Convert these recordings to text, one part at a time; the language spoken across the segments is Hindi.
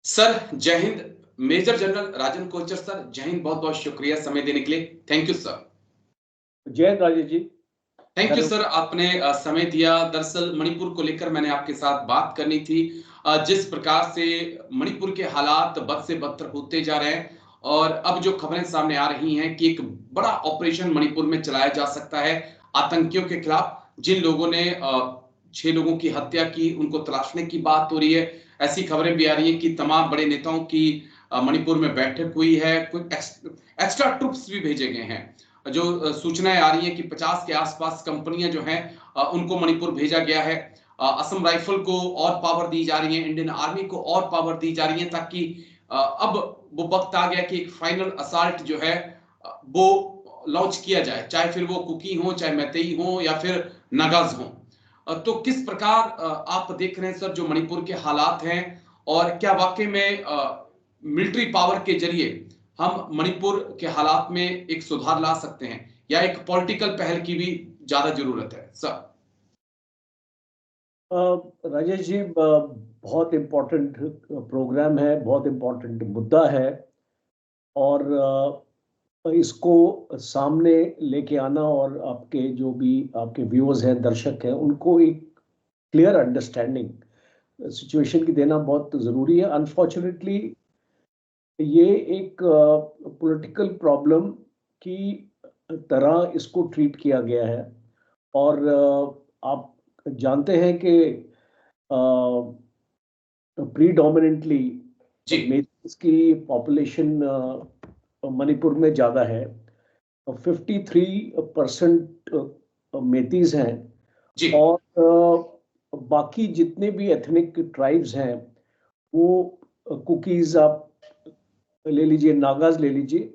सर जय हिंद। मेजर जनरल राजन कोचर सर, जय हिंद। बहुत बहुत शुक्रिया समय देने के लिए। Thank you sir. जय Hind Rajesh ji. Thank you sir, आपने समय दिया। दरअसल मणिपुर को लेकर मैंने आपके साथ बात करनी थी। जिस प्रकार से मणिपुर के हालात बद से बदतर होते जा रहे हैं और अब जो खबरें सामने आ रही हैं कि एक बड़ा ऑपरेशन मणिपुर में चलाया जा सकता है आतंकियों के खिलाफ। जिन लोगों ने 6 लोगों की हत्या की उनको तलाशने की बात हो रही है। ऐसी खबरें भी आ रही है कि तमाम बड़े नेताओं की मणिपुर में बैठक हुई है। कुछ एक्स्ट्रा ट्रुप्स भी भेजे गए हैं। जो सूचनाएं आ रही हैं कि 50 के आसपास कंपनियां जो हैं उनको मणिपुर भेजा गया है। असम राइफल को और पावर दी जा रही है, इंडियन आर्मी को और पावर दी जा रही है, ताकि अब वो वक्त आ गया कि एक फाइनल असाल्ट जो है वो लॉन्च किया जाए, चाहे फिर वो कुकी हो, चाहे मैतेई हो या फिर नागाज हो। तो किस प्रकार आप देख रहे हैं सर जो मणिपुर के हालात हैं, और क्या वाकई में मिलिट्री पावर के जरिए हम मणिपुर के हालात में एक सुधार ला सकते हैं, या एक पॉलिटिकल पहल की भी ज्यादा जरूरत है सर? राजेश जी, बहुत इम्पोर्टेंट प्रोग्राम है, बहुत इम्पोर्टेंट मुद्दा है और इसको सामने लेके आना और आपके जो भी आपके व्यूअर्स हैं, दर्शक हैं, उनको एक क्लियर अंडरस्टैंडिंग सिचुएशन की देना बहुत ज़रूरी है। अनफॉर्चुनेटली ये एक पॉलिटिकल प्रॉब्लम की तरह इसको ट्रीट किया गया है और आप जानते हैं कि प्रीडोमिनेंटली इसकी पॉपुलेशन मणिपुर में ज़्यादा है। 53% मेतीज हैं जी और बाकी जितने भी एथनिक ट्राइब्स हैं वो कुकीज आप ले लीजिए, नागाज ले लीजिए,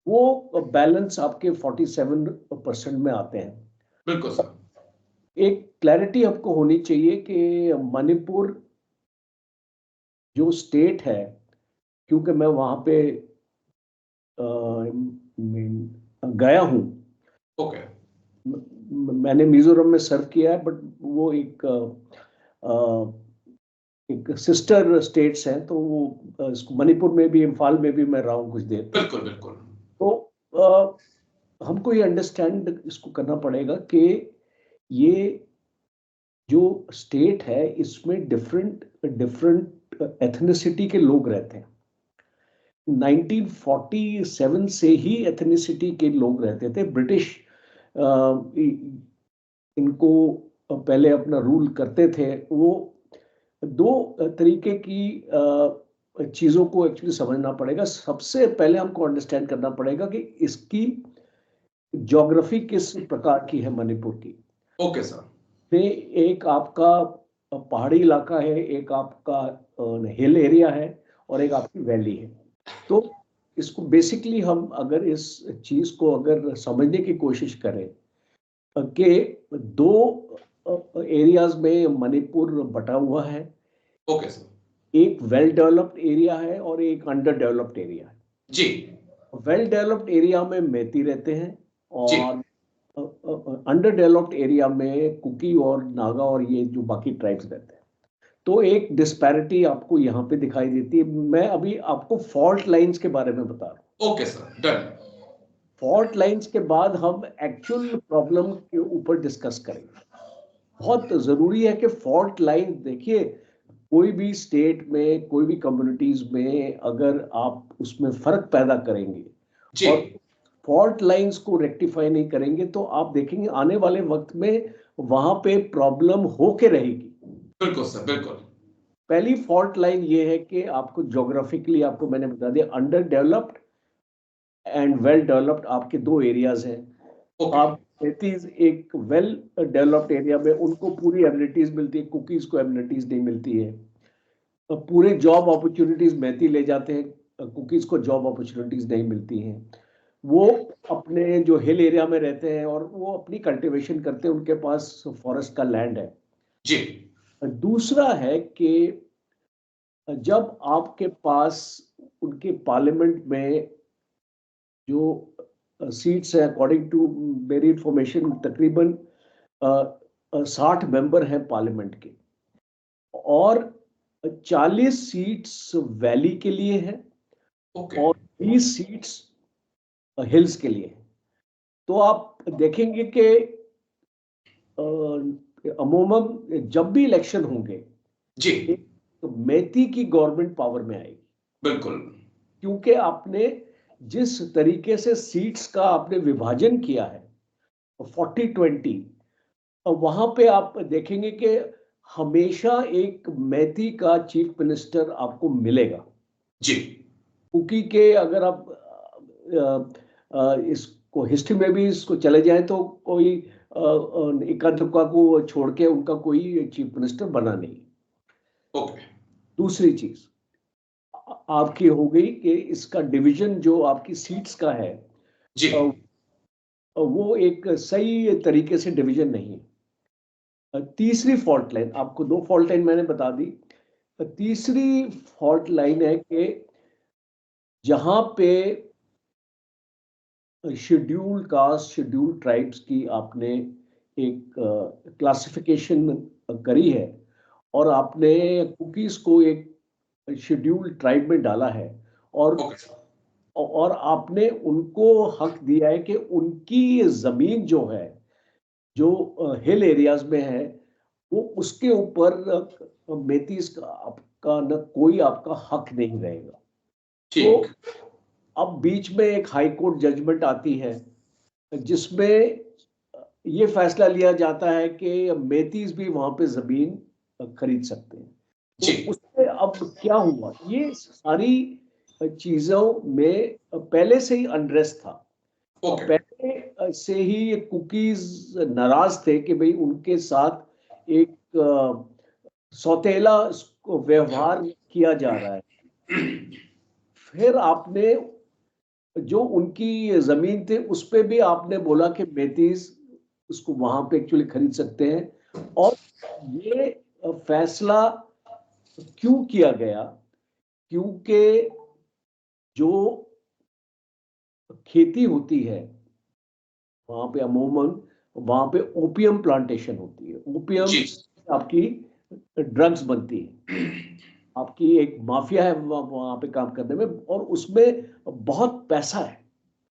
वो बैलेंस आपके 47% में आते हैं। बिल्कुल सर। एक क्लैरिटी आपको होनी चाहिए कि मणिपुर जो स्टेट है, क्योंकि मैं वहां पे गया हूं। ओके। मैंने मिजोरम में सर्व किया है, बट वो एक सिस्टर स्टेट्स हैं, तो वो मणिपुर में भी, इम्फाल में भी मैं रहा हूँ कुछ देर। बिल्कुल बिल्कुल। तो हमको ये अंडरस्टैंड इसको करना पड़ेगा कि ये जो स्टेट है इसमें डिफरेंट डिफरेंट एथनिसिटी के लोग रहते हैं। 1947 से ही एथनिसिटी के लोग रहते थे। ब्रिटिश इनको पहले अपना रूल करते थे। वो दो तरीके की चीज़ों को एक्चुअली समझना पड़ेगा। सबसे पहले हमको अंडरस्टैंड करना पड़ेगा कि इसकी ज्योग्राफी किस प्रकार की है मणिपुर की। Okay sir. एक आपका पहाड़ी इलाका है, एक आपका हिल एरिया है और एक आपकी वैली है। तो इसको बेसिकली हम अगर इस चीज को अगर समझने की कोशिश करें कि दो एरियाज में मणिपुर बटा हुआ है। Okay sir. एक वेल डेवलप्ड एरिया है और एक अंडर डेवलप्ड एरिया है। जी वेल डेवलप्ड एरिया में मेती रहते हैं जी। और अंडर डेवलप्ड एरिया में कुकी और नागा और ये जो बाकी ट्राइब्स रहते हैं। तो एक डिस्पैरिटी आपको यहाँ पे दिखाई देती है। मैं अभी आपको फॉल्ट लाइंस के बारे में बता रहा हूँ। Okay sir, done. Fault lines के बाद हम एक्चुअल प्रॉब्लम के ऊपर डिस्कस करेंगे। बहुत जरूरी है कि फॉल्ट लाइन देखिए, कोई भी स्टेट में, कोई भी कम्युनिटीज में अगर आप उसमें फर्क पैदा करेंगे जी और फॉल्ट लाइंस को रेक्टिफाई नहीं करेंगे तो आप देखेंगे आने वाले वक्त में वहां पे प्रॉब्लम होके रहेगी। बिल्कुल सर, बिल्कुल। पहली फॉल्ट लाइन ये है कि आपको ज्योग्राफिकली, आपको मैंने बता दिया, under developed and well developed आपके दो एरियाज हैं। ओके। आप एक वेल डेवलप्ड एरिया में उनको पूरी एबिलिटीज मिलती है, कुकीज को एबिलिटीज नहीं मिलती है। तो पूरे जॉब अपॉर्चुनिटीज मैती ले जाते हैं, कुकीज को जॉब अपॉर्चुनिटीज नहीं मिलती हैं। वो अपने जो हिल एरिया में रहते हैं और वो अपनी कल्टीवेशन करते हैं, उनके पास फॉरेस्ट का लैंड है। जी दूसरा है कि जब आपके पास उनके पार्लियामेंट में जो सीट्स है, अकॉर्डिंग टू मेरी इंफॉर्मेशन, तकरीबन 60 मेंबर हैं पार्लियामेंट के, और 40 सीट्स वैली के लिए है ओके। और 20 सीट्स हिल्स के लिए है। तो आप देखेंगे कि अमूमन जब भी इलेक्शन होंगे जी एक तो मेथी की गवर्नमेंट पावर में आएगी, बिल्कुल। क्योंकि आपने जिस तरीके से सीट्स का आपने विभाजन किया है 40-20, वहां पे आप देखेंगे कि हमेशा एक मेथी का चीफ मिनिस्टर आपको मिलेगा। जी क्योंकि के अगर आप इसको हिस्ट्री में भी इसको चले जाएं तो कोई इक्का दुक्का को छोड़ के उनका कोई चीफ मिनिस्टर बना नहीं। ओके। दूसरी चीज आपकी हो गई कि इसका डिवीजन जो आपकी सीट्स का है जी वो एक सही तरीके से डिवीजन नहीं है। तीसरी फॉल्ट लाइन, आपको दो फॉल्ट लाइन मैंने बता दी। तीसरी फॉल्ट लाइन है कि जहां पे शेड्यूल्ड कास्ट शेड्यूल्ड ट्राइब्स की आपने एक क्लासिफिकेशन करी है और आपने कुकीज को एक शेड्यूल्ड ट्राइब में डाला है और ओके। और आपने उनको हक दिया है कि उनकी जमीन जो है जो हिल एरियाज में है वो उसके ऊपर मेतीस का आपका न कोई आपका हक नहीं रहेगा। तो ठीक। अब बीच में एक हाई कोर्ट जजमेंट आती है जिसमें ये फैसला लिया जाता है कि मेतीस भी वहां पे जमीन खरीद सकते हैं। तो जी उससे अब क्या हुआ, ये सारी चीजों में पहले से ही अनरेस्ट था। अब ओके। पहले से ही ये कुकीज नाराज थे कि भाई उनके साथ एक सौतेला व्यवहार किया जा रहा है। फिर आपने जो उनकी जमीन थे उस पे भी आपने बोला कि मेतीज उसको वहां पे एक्चुअली खरीद सकते हैं। और ये फैसला क्यों किया गया, क्योंकि जो खेती होती है वहां पे अमूमन वहां पे ओपियम प्लांटेशन होती है। ओपियम जी आपकी ड्रग्स बनती है, आपकी एक माफिया है वहां पे काम करने में और उसमें बहुत पैसा है।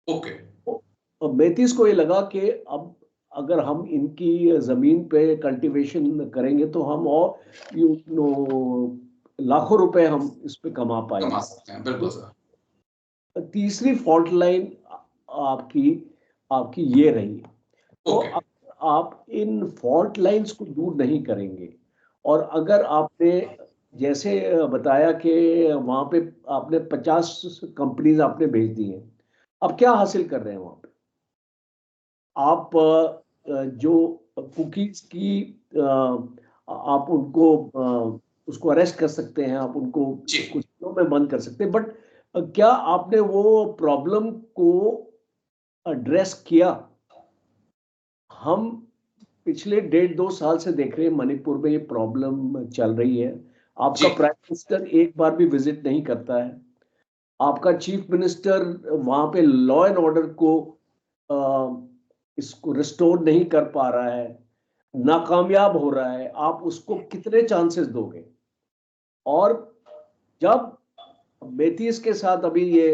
ओके। तो मेतीस को ये लगा कि अब अगर हम इनकी जमीन पे कल्टीवेशन करेंगे तो हम और यू नो लाखों रुपए हम इस पे कमा कमा पाएंगे। सकते हैं बिल्कुल तो सर। तीसरी फॉल्ट लाइन आपकी आपकी ये रही। तो ओके। अगर आप इन फॉल्ट लाइंस को दूर नहीं करेंगे और अगर आपने जैसे बताया कि वहां पे आपने 50 कंपनीज आपने भेज दी हैं, अब क्या हासिल कर रहे हैं वहां पे आप? जो कुकीज की आप उनको उसको अरेस्ट कर सकते हैं, आप उनको जी कुछ दिनों में बंद कर सकते हैं, बट क्या आपने वो प्रॉब्लम को एड्रेस किया? हम पिछले 1.5-2 साल से देख रहे हैं मणिपुर में ये प्रॉब्लम चल रही है। जी आपका प्राइम मिनिस्टर एक बार भी विजिट नहीं करता है, आपका चीफ मिनिस्टर वहां पे लॉ एंड ऑर्डर को अ, इसको रिस्टोर नहीं कर पा रहा है, नाकामयाब हो रहा है। आप उसको कितने चांसेस दोगे? और जब मेथीस के साथ अभी ये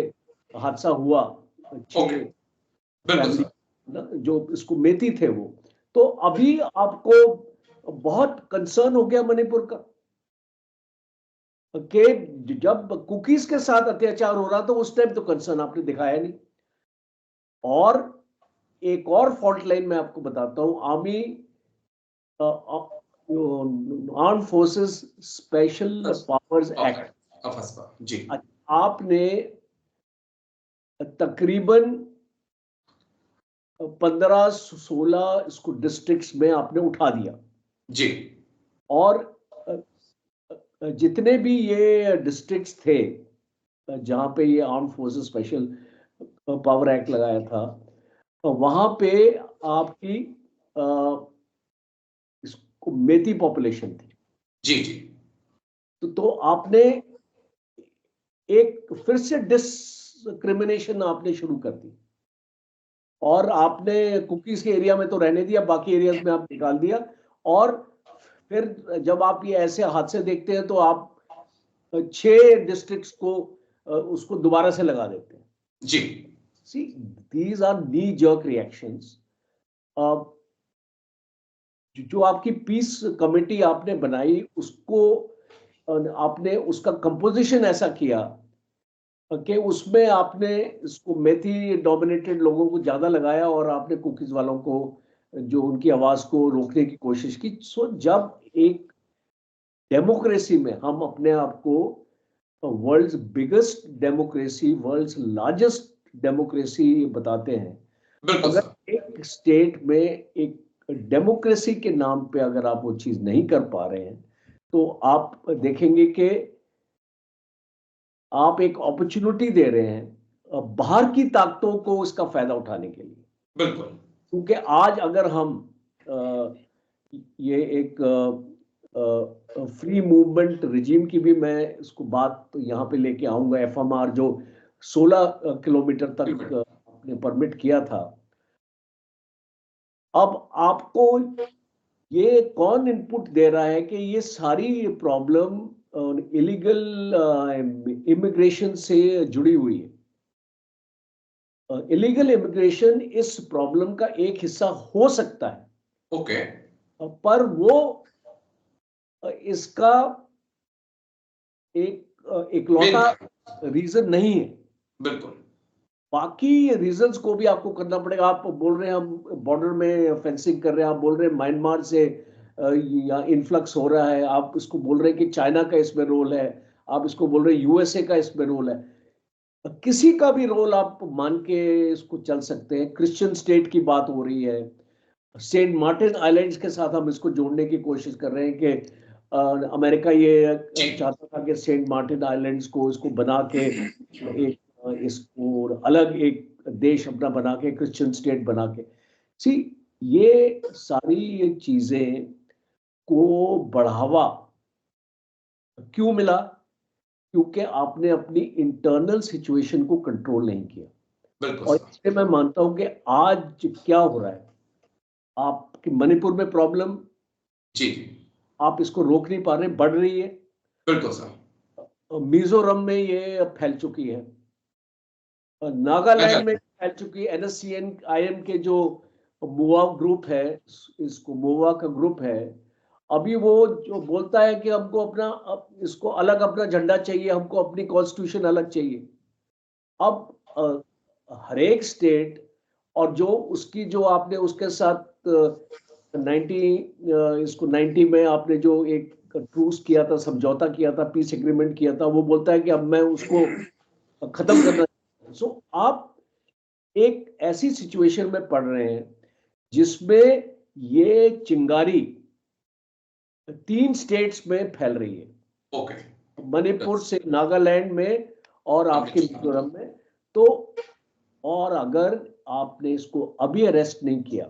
हादसा हुआ, ओके। 6 बिल्कुल फैमिली सर। जो इसको मेथी थे वो, तो अभी आपको बहुत कंसर्न हो गया मणिपुर का कि जब कुकीज के साथ अत्याचार हो रहा तो उस टाइम तो कंसर्न आपने दिखाया नहीं। और एक और फॉल्ट लाइन मैं आपको बताता हूं, army armed forces special powers okay. Act. AFSPA जी आपने तकरीबन 15-16 इसको डिस्ट्रिक्ट्स में आपने उठा दिया जी और जितने भी ये डिस्ट्रिक्ट्स थे जहां पे ये arm forces special power act लगाया था, वहां पे आपकी अ, इसको मेती पॉपुलेशन थी। जी जी तो आपने एक फिर से डिस्क्रिमिनेशन आपने शुरू कर दी और आपने कुकीज के एरिया में तो रहने दिया, बाकी एरियाज में आप निकाल दिया। और फिर जब आप ये ऐसे हादसे देखते हैं तो आप 6 डिस्ट्रिक्ट्स को उसको दोबारा से लगा देते हैं। जी। See, these are knee jerk reactions. जो आपकी पीस कमेटी आपने बनाई, उसको आपने उसका कंपोजिशन ऐसा किया कि उसमें आपने इसको मेथी डोमिनेटेड लोगों को ज्यादा लगाया और आपने कुकीज वालों को, जो उनकी आवाज को रोकने की कोशिश की। सो जब एक डेमोक्रेसी में हम अपने आप को world's biggest democracy, world's largest democracy बताते हैं, बिल्कुल सर। अगर एक स्टेट में एक डेमोक्रेसी के नाम पे अगर आप वो चीज नहीं कर पा रहे हैं, तो आप देखेंगे कि आप एक अपॉर्चुनिटी दे रहे हैं बाहर की ताकतों को इसका फायदा उठाने के लिए। बिल्कुल। क्योंकि आज अगर हम ये एक फ्री मूवमेंट रिजीम की भी मैं इसको बात तो यहाँ पे लेके आऊंगा, एफएमआर जो 16 किलोमीटर तक आपने परमिट किया था, अब आपको ये कौन इनपुट दे रहा है कि ये सारी प्रॉब्लम इलीगल इमिग्रेशन से जुड़ी हुई है? इलीगल इमिग्रेशन इस प्रॉब्लम का एक हिस्सा हो सकता है, ओके। पर वो इसका एक इकलौता रीजन नहीं है। बिल्कुल। बाकी रीजंस को भी आपको करना पड़ेगा। आप बोल रहे हैं हम बॉर्डर में फेंसिंग कर रहे हैं, आप बोल रहे हैं म्यांमार से या इन्फ्लक्स हो रहा है, आप इसको बोल रहे हैं कि चाइना का इसमें रोल है, आप इसको बोल रहे हैं यूएसए का इसमें रोल है। किसी का भी रोल आप मान के इसको चल सकते हैं। क्रिश्चियन स्टेट की बात हो रही है, सेंट मार्टिन आइलैंड्स के साथ हम इसको जोड़ने की कोशिश कर रहे हैं कि अमेरिका ये चाहता था कि सेंट मार्टिन आइलैंड्स को इसको बना के एक इसको अलग एक देश अपना बना के, क्रिश्चियन स्टेट बना के। सी, ये सारी चीजें को बढ़ावा क्यों मिला? क्योंकि आपने अपनी इंटरनल सिचुएशन को कंट्रोल नहीं किया। बिल्कुल और सर। इसलिए मैं मानता हूं कि आज क्या हो रहा है, आपकी मणिपुर में प्रॉब्लम, जी। आप इसको रोक नहीं पा रहे, बढ़ रही है। बिल्कुल सर। मिजोरम में ये फैल चुकी है, नागालैंड में फैल चुकी है। एनएससीएन आईएम के जो मोवा ग्रुप है, इसको मोवा का ग्रुप है, अभी वो जो बोलता है कि हमको इसको अलग अपना झंडा चाहिए, हमको अपनी कॉन्स्टिट्यूशन अलग चाहिए। अब हर एक स्टेट, और जो उसकी जो आपने उसके साथ 90 में आपने जो एक ट्रूस किया था, समझौता किया था, पीस एग्रीमेंट किया था, वो बोलता है कि अब मैं उसको खत्म करना। सो आप एक ऐसी सिचुएशन में पड़ रहे हैं जिसमें ये चिंगारी 3 स्टेट्स में फैल रही है, ओके। मणिपुर से नागालैंड में और आपके मिजोरम में। तो और अगर आपने इसको अभी अरेस्ट नहीं किया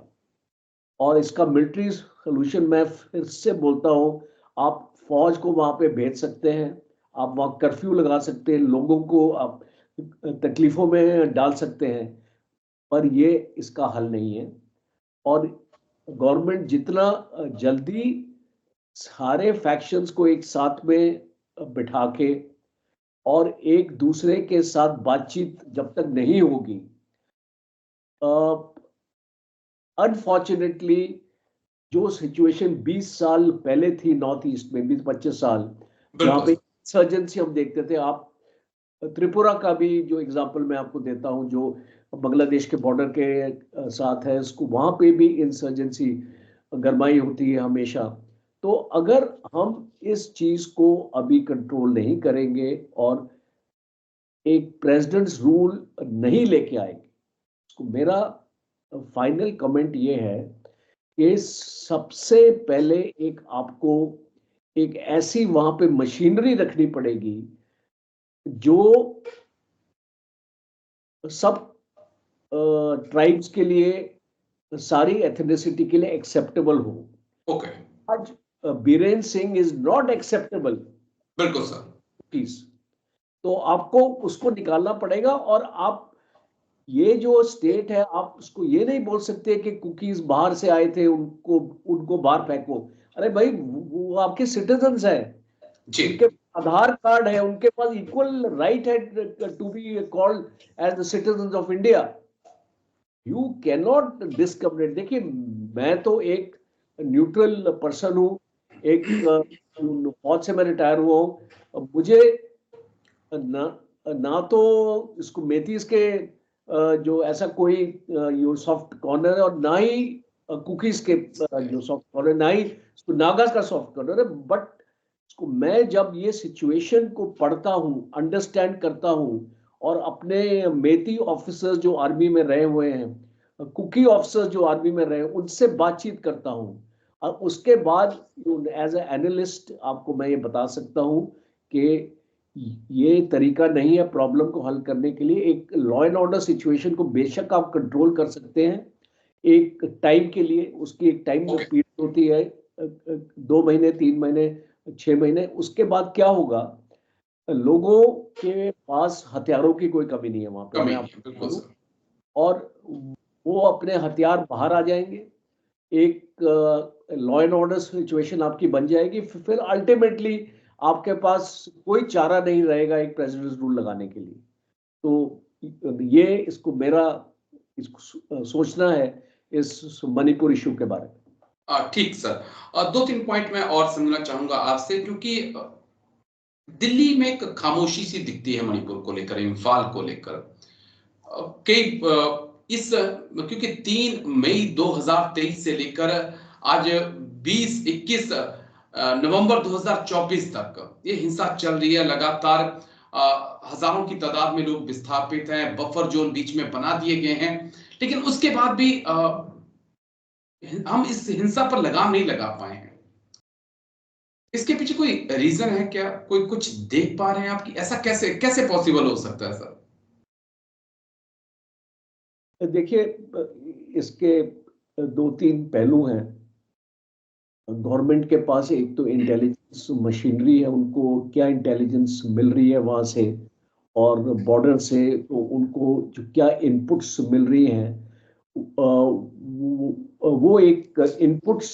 और इसका मिलिट्री सोल्यूशन, मैं फिर से बोलता हूं, आप फौज को वहां पे भेज सकते हैं, आप वहां कर्फ्यू लगा सकते हैं, लोगों को आप तकलीफों में डाल सकते हैं, पर ये इसका हल नहीं है। और गवर्नमेंट जितना जल्दी सारे फैक्शंस को एक साथ में बिठा के और एक दूसरे के साथ बातचीत जब तक नहीं होगी, अनफॉर्चुनेटली जो सिचुएशन 20 साल पहले थी नॉर्थ ईस्ट में, 20-25 साल, जहां पे इंसर्जेंसी हम देखते थे। आप त्रिपुरा का भी जो एग्जांपल मैं आपको देता हूं, जो बांग्लादेश के बॉर्डर के साथ है, इसको वहां पे भी इंसर्जेंसी गरमाई होती है हमेशा। तो अगर हम इस चीज को अभी कंट्रोल नहीं करेंगे और एक प्रेसिडेंट्स रूल नहीं लेके आएंगे, तो मेरा फाइनल कमेंट ये है कि सबसे पहले एक आपको एक ऐसी वहां पे मशीनरी रखनी पड़ेगी जो सब ट्राइब्स के लिए, सारी एथनिसिटी के लिए एक्सेप्टेबल हो। ओके। आज Biren Singh is not acceptable. बिल्कुल सर। प्लीज, तो आपको उसको निकालना पड़ेगा। और आप ये जो स्टेट है, आप उसको ये नहीं बोल सकते कि कुकीज बाहर से आए थे, उनको उनको बाहर फेंको। अरे भाई, वो आपके सिटीजन्स हैं, जी। उनके आधार कार्ड है, उनके पास इक्वल राइट है to be called as the citizen of India. You can not discriminate. देखिए, मैं तो एक न्यूट्रल पर्सन हूँ, एक फौज से मैं रिटायर हुआ हूँ। मुझे ना ना तो इसको मेथीज के जो ऐसा कोई यो सॉफ्ट कॉर्नर है, और ना ही कुकीज के जो सॉफ्ट कॉर्नर, ना ही इसको नागास का सॉफ्ट कॉर्नर है। बट इसको मैं जब ये सिचुएशन को पढ़ता हूँ, अंडरस्टैंड करता हूँ, और अपने मेथी ऑफिसर्स जो आर्मी में रहे हुए हैं, कुकी ऑफिसर्स जो आर्मी में रहे, उनसे बातचीत करता हूँ, और उसके बाद एज ए एनालिस्ट आपको मैं ये बता सकता हूँ कि ये तरीका नहीं है प्रॉब्लम को हल करने के लिए। एक लॉ एंड ऑर्डर सिचुएशन को बेशक आप कंट्रोल कर सकते हैं एक टाइम के लिए, उसकी एक टाइम पीरियड होती है, 2 महीने, 3 महीने, 6 महीने। उसके बाद क्या होगा, लोगों के पास हथियारों की कोई कमी नहीं है वहां पे, मैं आपको बता दूं, और वो अपने हथियार बाहर आ जाएंगे, एक लॉ एंड ऑर्डर सिचुएशन आपकी बन जाएगी। फिर अल्टीमेटली आपके पास कोई चारा नहीं रहेगा एक प्रेसिडेंट रूल लगाने के लिए। तो ये इसको मेरा इसको सोचना है इस मणिपुर इशू के बारे में। ठीक सर, 2-3 पॉइंट मैं और समझना चाहूंगा आपसे, क्योंकि दिल्ली में एक खामोशी सी दिखती है मणिपुर को लेकर, इम्फाल को लेकर। कई इस क्योंकि 3 मई 2023 से लेकर आज 20-21 नवंबर 2024 तक ये हिंसा चल रही है लगातार। हजारों की तादाद में लोग विस्थापित हैं, बफर जोन बीच में बना दिए गए हैं, लेकिन उसके बाद भी हम इस हिंसा पर लगाम नहीं लगा पाए हैं। इसके पीछे कोई रीजन है क्या? कोई कुछ देख पा रहे हैं आपकी? ऐसा कैसे कैसे पॉसिबल हो सकता है सर? देखिए, इसके 2-3 पहलू हैं। गवर्नमेंट के पास एक तो इंटेलिजेंस मशीनरी है, उनको क्या इंटेलिजेंस मिल रही है वहां से, और बॉर्डर से तो उनको जो क्या इनपुट्स मिल रही हैं, वो एक इनपुट्स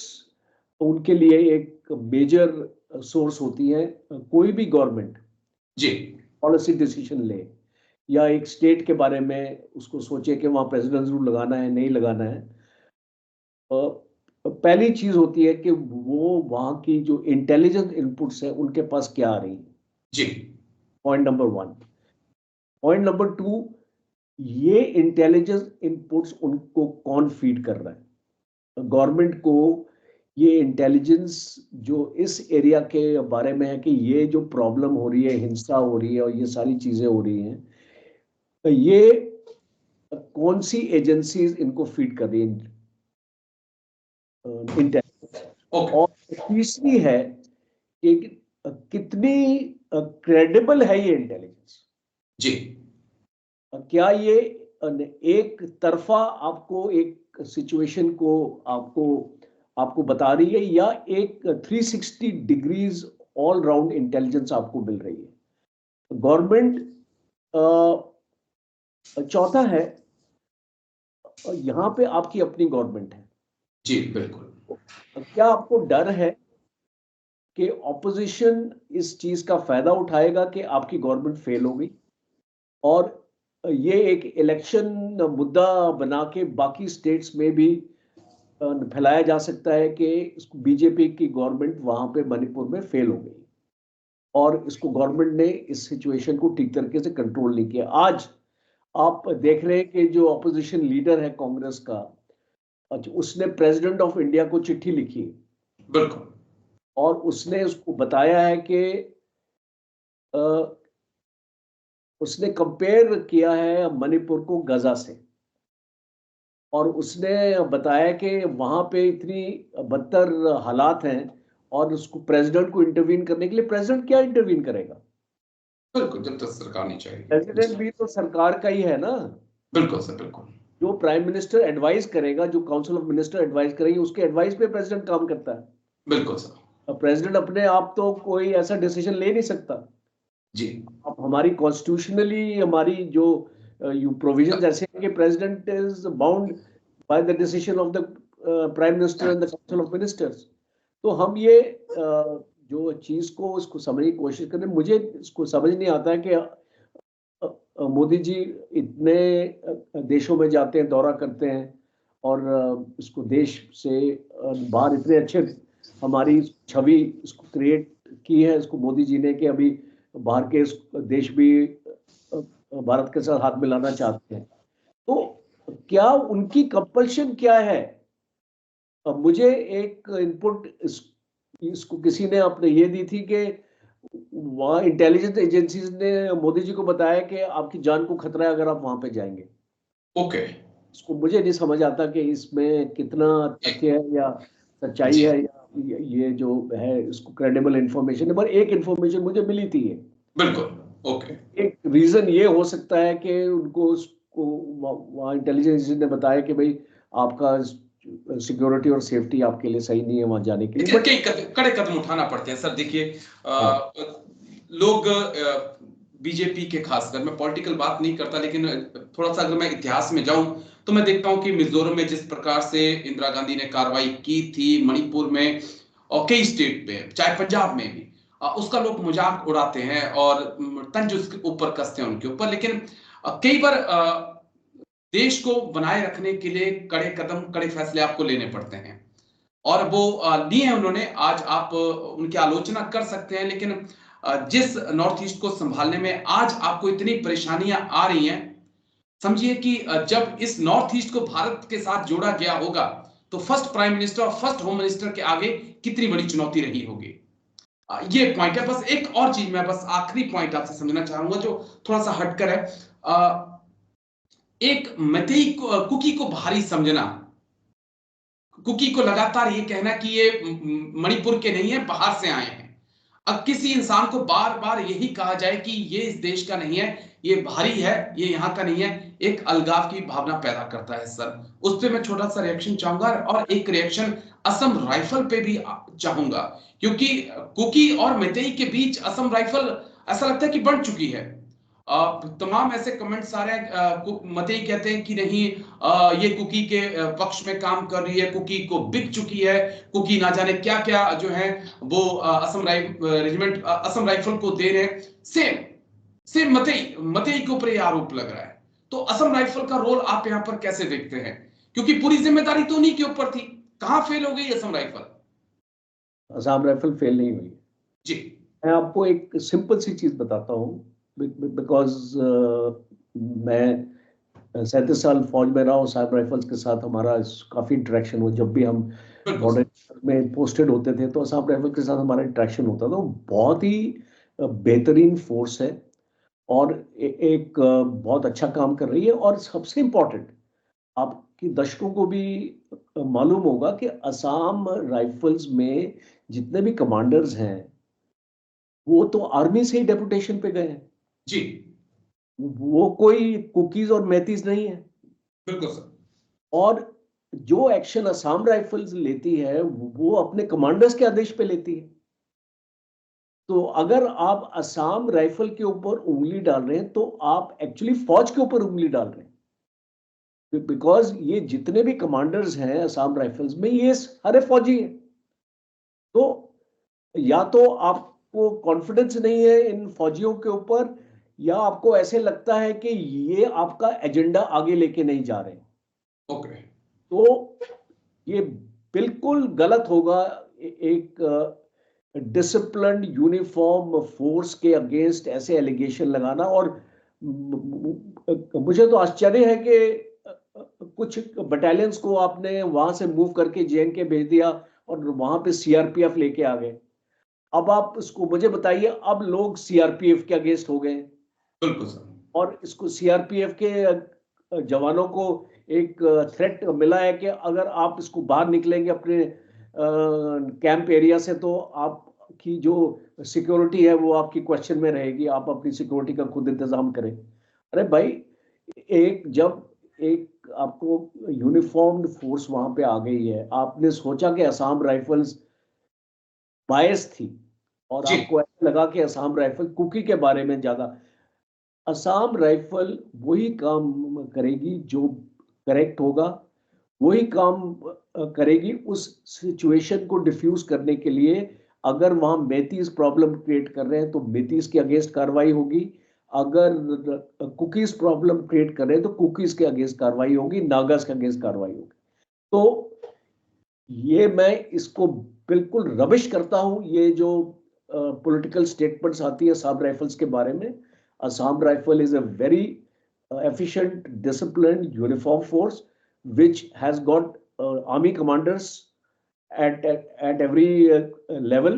उनके लिए एक मेजर सोर्स होती है। कोई भी गवर्नमेंट जी पॉलिसी डिसीजन ले, या एक स्टेट के बारे में उसको सोचे कि वहां प्रेसिडेंट रूल लगाना है नहीं लगाना है, पहली चीज होती है कि वो वहां की जो इंटेलिजेंस इनपुट्स है उनके पास क्या आ रही है। जी। Point number 1। पॉइंट नंबर 2, ये इंटेलिजेंस इनपुट्स उनको कौन फीड कर रहा है। गवर्नमेंट को ये इंटेलिजेंस जो इस एरिया के बारे में है कि ये जो प्रॉब्लम हो रही है, हिंसा हो रही है, और ये सारी चीजें हो रही हैं, तो ये कौन सी एजेंसीज इनको फीड कर रही है इंटेलिजेंस। ओके। और तीसरी है कि कितनी क्रेडिबल है ये इंटेलिजेंस। जी क्या ये एक तरफा आपको एक सिचुएशन को आपको आपको बता रही है, या एक 360 डिग्रीज ऑल राउंड इंटेलिजेंस आपको मिल रही है। गवर्नमेंट चौथा है, यहाँ पे आपकी अपनी गवर्नमेंट है। जी बिल्कुल। क्या आपको डर है कि ऑपोजिशन इस चीज का फायदा उठाएगा कि आपकी गवर्नमेंट फेल हो गई, और ये एक इलेक्शन मुद्दा बना के बाकी स्टेट्स में भी फैलाया जा सकता है कि बीजेपी की गवर्नमेंट वहां पे मणिपुर में फेल हो गई, और इसको गवर्नमेंट ने इस सिचुएशन को ठीक तरीके से कंट्रोल नहीं किया। आज आप देख रहे हैं कि जो ऑपोजिशन लीडर है कांग्रेस का, उसने प्रेसिडेंट ऑफ इंडिया को चिट्ठी लिखी, बिल्कुल। और उसने उसको बताया है कि उसने कंपेयर किया है मणिपुर को गजा से, और उसने बताया कि वहां पे इतनी बदतर हालात हैं, और उसको प्रेसिडेंट को इंटरवीन करने के लिए, प्रेसिडेंट क्या इंटरवीन करेगा। बिल्कुल, जब तक सरकार नहीं चाहेगी। प्रेसिडेंट भी तो सरकार का ही है ना। बिल्कुल सर, बिल्कुल। जो प्राइम मिनिस्टर एडवाइस करेगा, जो काउंसिल ऑफ मिनिस्टर एडवाइस करेंगे, उसके एडवाइस पे प्रेसिडेंट काम करता है। बिल्कुल सर। अब प्रेसिडेंट अपने आप तो कोई ऐसा डिसीजन ले नहीं सकता। जी अब हमारी कॉन्स्टिट्यूशनली हमारी जो यू प्रोविजन ऐसे हैं कि president is bound by the decision of the prime minister and the council of ministers. तो हम ये जो चीज को उसको समझने की कोशिश करें। मुझे इसको समझ नहीं आता है कि मोदी जी इतने देशों में जाते हैं, दौरा करते हैं और इसको देश से बाहर इतने अच्छे हमारी छवि इसको क्रिएट की है इसको मोदी जी ने, कि अभी बाहर के देश भी भारत के साथ हाथ मिलाना चाहते हैं। तो क्या उनकी कंपल्शन क्या है? अब मुझे एक इनपुट इसको किसी ने अपने ये दी थी कि वहाँ इंटेलिजेंस एजेंसीज ने मोदी जी को बताया कि आपकी जान को खतरा है अगर आप वहां पे जाएंगे। ओके। इसको मुझे नहीं समझ आता कि इसमें कितना तथ्य है या सच्चाई जी, है, या ये जो है इसको क्रेडिबल इंफॉर्मेशन है। पर एक इंफॉर्मेशन मुझे मिली थी, ये बिल्कुल। ओके। एक रीजन ये हो सकता है कि उनको उसको वहाँ इंटेलिजेंस ने बताया कि भाई आपका सिक्योरिटी और सेफ्टी आपके लिए सही नहीं है वहां जाने के लिए। देखिए, बट कई कड़े कदम उठाना पड़ते हैं सर। देखिए, हाँ, लोग बीजेपी के, खासकर मैं पॉलिटिकल बात नहीं करता, लेकिन थोड़ा सा अगर मैं इतिहास में जाऊं तो मैं देखता हूं कि मिजोरम में जिस प्रकार से इंदिरा गांधी ने कार्रवाई की थी, मणिपुर में और कई स्टेट पे, चाहे पंजाब में भी, उसका लोग मजाक उड़ाते हैं और तंज उसके ऊपर कसते हैं उनके ऊपर। लेकिन कई बार देश को बनाए रखने के लिए कड़े कदम, कड़े फैसले आपको लेने पड़ते हैं और वो लिए हैं उन्होंने। आज आप उनकी आलोचना कर सकते हैं, लेकिन जिस नॉर्थ ईस्ट को संभालने में आज आपको इतनी परेशानियां आ रही हैं, समझिए कि जब इस नॉर्थ ईस्ट को भारत के साथ जोड़ा गया होगा तो फर्स्ट प्राइम मिनिस्टर और फर्स्ट होम मिनिस्टर के आगे कितनी बड़ी चुनौती रही होगी। ये पॉइंट है। बस एक और चीज मैं बस आखिरी पॉइंट आपसे समझना चाहूंगा जो थोड़ा सा हटकर है। एक मतई कुकी को भारी समझना, कुकी को लगातार ये कहना कि ये मणिपुर के नहीं है, बाहर से आए हैं। अब किसी इंसान को बार बार यही कहा जाए कि ये इस देश का नहीं है, ये बाहरी है, ये यहाँ का नहीं है, एक अलगाव की भावना पैदा करता है सर। उस पर मैं छोटा सा रिएक्शन चाहूंगा और एक रिएक्शन असम राइफल पे भी चाहूंगा, क्योंकि कुकी और मैतेई के बीच असम राइफल ऐसा लगता है कि बढ़ चुकी है। तमाम ऐसे कमेंट्स आ रहे हैं, मतई कहते हैं कि नहीं, ये कुकी के पक्ष में काम कर रही है, कुकी को बिक चुकी है, कुकी ना जाने क्या क्या जो है वो रेजिमेंट असम राइफल को दे रहे हैं। सेम सेम मतई मतई के ऊपर ये आरोप लग रहा है। तो असम राइफल का रोल आप यहां पर कैसे देखते हैं? क्योंकि पूरी जिम्मेदारी तो उन्हीं के ऊपर थी। कहां फेल हो गई Assam rifle? Assam rifle fail नहीं हुई। जी। मैं आपको एक सिंपल सी चीज बताता हूँ। बिकॉज मैं 37 साल फौज में रहा हूँ, साइबर राइफल्स के साथ हमारा काफी इंटरेक्शन हुआ। जब भी हम बिल्कुल बॉर्डर सर। में पोस्टेड होते थे तो असम राइफल के साथ हमारा इंटरेक्शन होता था। वो बहुत ही बेहतरीन फोर्स है और एक बहुत अच्छा काम कर रही है। और सबसे इम्पोर्टेंट, आपकी दर्शकों को भी मालूम होगा कि असम राइफल्स में जितने भी कमांडर्स हैं वो तो आर्मी से ही डेपुटेशन पे गए हैं। जी। वो कोई कुकीज और मैतीज नहीं है। बिल्कुल सर। और जो एक्शन असम राइफल्स लेती है वो अपने कमांडर्स के आदेश पे लेती है। तो अगर आप असम राइफल के ऊपर उंगली डाल रहे हैं तो आप एक्चुअली फौज के ऊपर उंगली डाल रहे हैं। बिकॉज ये जितने भी कमांडर्स हैं असम राइफल्स में ये सारे फौजी हैं। तो या तो आपको कॉन्फिडेंस नहीं है इन फौजियों के ऊपर, या आपको ऐसे लगता है कि ये आपका एजेंडा आगे लेके नहीं जा रहे। ओके। तो ये बिल्कुल गलत होगा एक डिसिप्लिन्ड यूनिफॉर्म फोर्स के अगेंस्ट ऐसे एलिगेशन लगाना। और मुझे तो आश्चर्य है कि कुछ बटालियंस को आपने वहां से मूव करके जेएनके भेज दिया और वहां पे सीआरपीएफ लेके आ गए। अब आप इसको मुझे बताइए, अब लोग सीआरपीएफ के अगेंस्ट हो गए बिल्कुल सर। और इसको सीआरपीएफ के जवानों को एक थ्रेट मिला है कि अगर आप इसको बाहर निकलेंगे अपने कैंप एरिया से तो आपकी जो सिक्योरिटी है वो आपकी क्वेश्चन में रहेगी, आप अपनी सिक्योरिटी का खुद इंतजाम करें। अरे भाई, एक जब एक आपको यूनिफॉर्म्ड फोर्स वहां पे आ गई है, आपने सोचा कि असम राइफल्स बायस थी और जी। आपको ऐसा लगा कि असम राइफल कुकी के बारे में ज्यादा। असम राइफल वही काम करेगी जो करेक्ट होगा, वही काम करेगी उस सिचुएशन को डिफ्यूज करने के लिए। अगर वहां मेथीज प्रॉब्लम क्रिएट कर रहे हैं तो मेथीज के अगेंस्ट कार्रवाई होगी, अगर कुकीज प्रॉब्लम क्रिएट कर रहे हैं तो कुकीज के अगेंस्ट कार्रवाई होगी, नागास के अगेंस्ट कार्रवाई होगी। तो ये मैं इसको बिल्कुल रबिश करता हूं, ये जो पॉलिटिकल स्टेटमेंट्स आती है असम राइफल्स के बारे में। Assam rifle is a very efficient, disciplined, uniform force which has got army commanders at every level.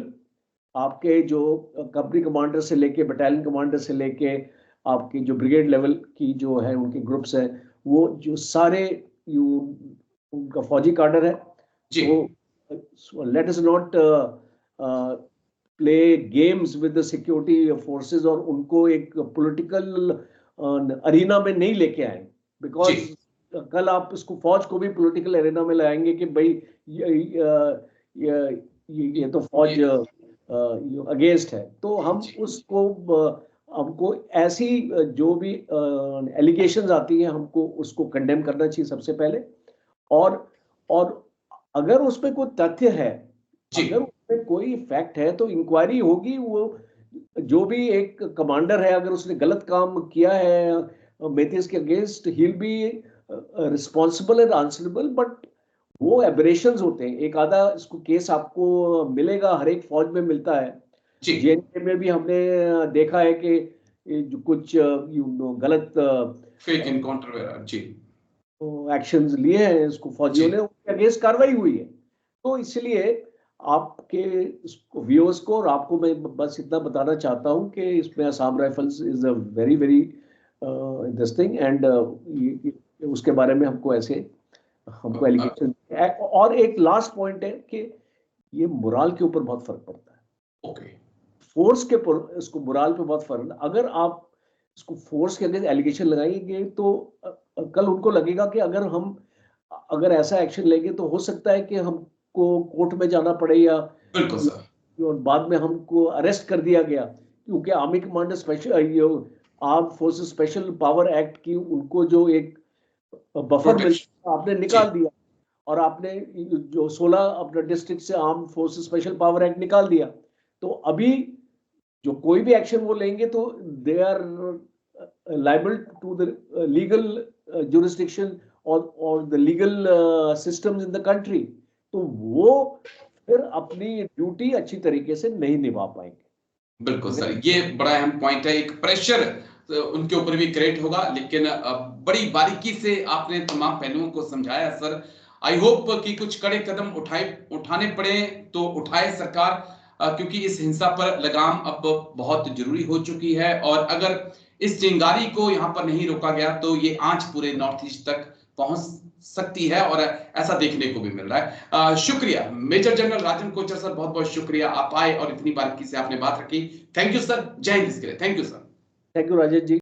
आपके जो कंपनी कमांडर से लेके बटालियन कमांडर से लेके आपकी जो ब्रिगेड लेवल की जो है उनके ग्रुप्स हैं, वो जो सारे उनका फौजी कार्डर है। तो let us not play games with the security forces और उनको एक पॉलिटिकल अरीना में नहीं लेके आए, बिकॉज कल आप इसको फौज को भी पॉलिटिकल अरीना में लाएंगे कि भाई ये तो फौज अगेंस्ट है, तो हम उसको हमको ऐसी जो भी एलिगेशंस आती हैं हमको उसको कंडेम करना चाहिए सबसे पहले। और अगर उसमें कोई तथ्य है, अगर उसमें कोई फैक्ट है तो इंक्वायरी होगी। वो जो भी एक कमांडर है अगर उसने गलत काम किया है मेथीज के against, he will be responsible and answerable, but वो एबरेशंस होते हैं। एक आधा इसको केस आपको मिलेगा, हर एक फौज में मिलता है। जेएनके में भी हमने देखा है कि जो कुछ गलत फेक एनकाउंटर जी एक्शंस लिए हैं इसको फौजियों ने, उनके अगेंस्ट कार्रवाई हुई है। तो इसलिए आपके व्यूअर्स को और आपको मैं बस इतना बताना चाहता हूं कि इसमें Assam rifles is a very very this thing, and उसके बारे में हमको हमको एलिगेशन। और एक लास्ट पॉइंट है कि ये मोराल के ऊपर बहुत फर्क पड़ता है। ओके, फोर्स के इसको मोराल पे बहुत फर्क। अगर आप इसको फोर्स के अगेंस्ट एलिगेशन लगाएंगे तो कल उनको लगेगा कि अगर ऐसा एक्शन लेंगे तो हो सकता है कि हमको कोर्ट में जाना पड़े या बिल्कुल सर, बाद में हमको अरेस्ट कर दिया गया, क्योंकि army commander special arm forces special power act की उनको जो एक बफर मिलता आपने निकाल दिया, और आपने जो 16 अपने डिस्ट्रिक्ट से arm forces special power act निकाल दिया। तो अभी जो कोई भी एक्शन वो लेंगे तो they are liable to the legal jurisdiction or the legal systems in the country। तो वो फिर अपनी ड्यूटी अच्छी तरीके से नहीं निभा पाएंगे। बिल्कुल सर, ये बड़ा अहम पॉइंट है। एक प्रेशर उनके ऊपर भी क्रिएट होगा, लेकिन बड़ी बारीकी से आपने तमाम पहलुओं को समझाया सर। आई होप कि कुछ कड़े कदम उठाने पड़े तो उठाए सरकार, क्योंकि इस हिंसा पर लगाम अब बहुत जरूरी हो चुकी है, और अगर इस चिंगारी को यहाँ पर नहीं रोका गया तो ये आंच पूरे नॉर्थ ईस्ट तक पहुंच सकती है, और ऐसा देखने को भी मिल रहा है। शुक्रिया मेजर जनरल राजन कोचर सर, बहुत बहुत शुक्रिया, आप आए और इतनी बारीकी से आपने बात रखी। थैंक यू सर, जय हिंद। इसके लिए thank you sir. Thank you Rajesh ji.